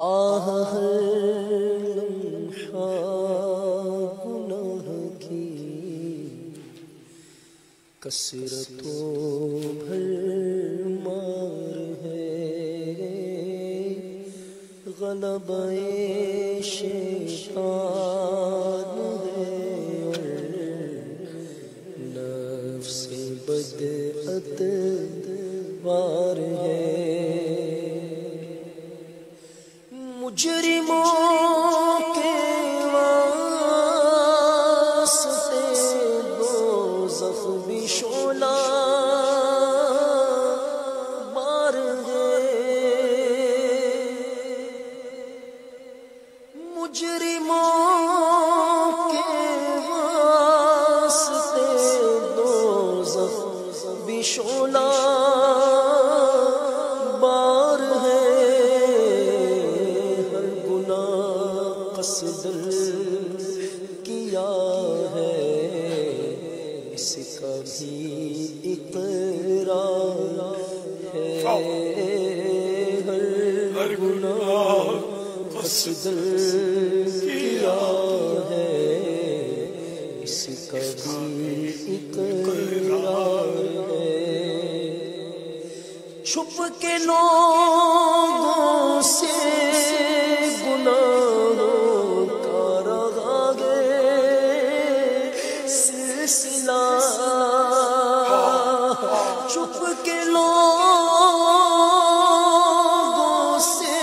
آہ ہر لمحہ گناہ کی کثرت و بھرمار ہے، غلبہ شیطان ہے اور نفس بدعت وار ہے۔ مجرموں کے واسطے دوزخ بھی شعلہ مار ہے، مجرموں کے واسطے دوزخ بھی شعلہ بار ہے۔ قصدن کیا ہے اس کا بھی اقرار ہے، ہر گناہ قصدن کیا ہے اس کا بھی اقرار ہے۔ چھپ کے لوگوں سے چھپ کے لوگوں سے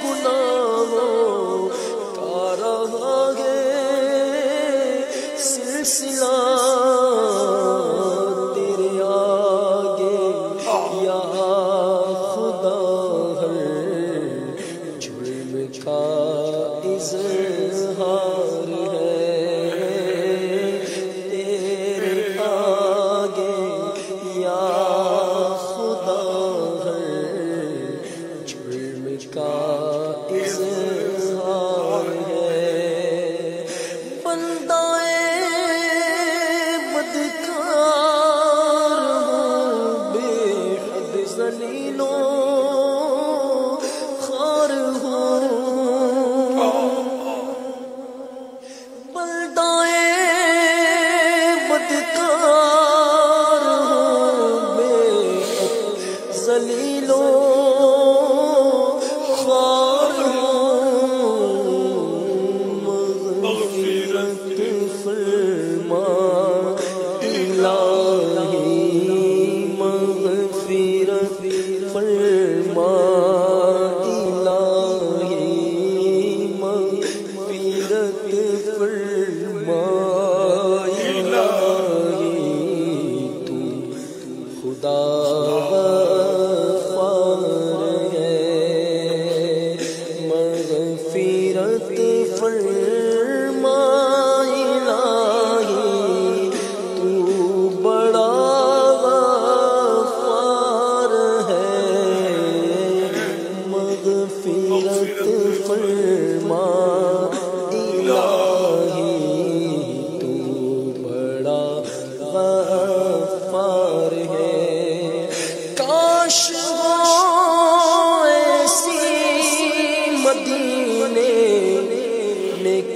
گناہوں کا رہا ہے سلسلہ، تیرے آگے یا خدا ہر جرم کا اظہار ہے،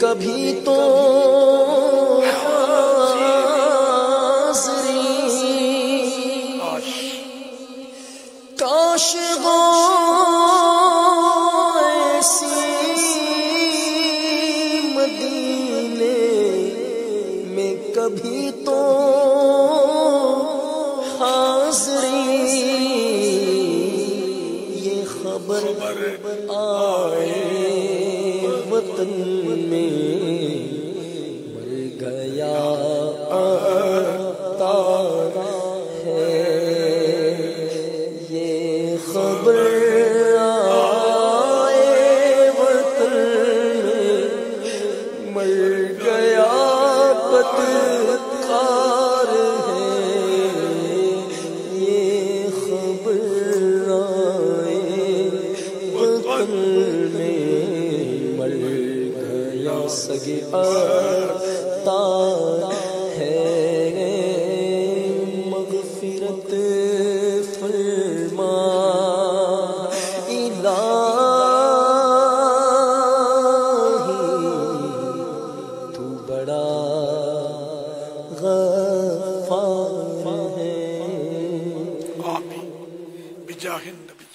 کبھی تو حاضری، کاش ہو ایسی مدینے میں کبھی تو حاضری، یہ خبر آئے وطن میں مر گیا آتا ہے، یہ خبر آئے وطن میں مر گیا پتکار ہے، یہ خبر آئے وطن میں سگے آتا ہے، مغفرت فرما الہی غفار ہے آمین بجاہ النبی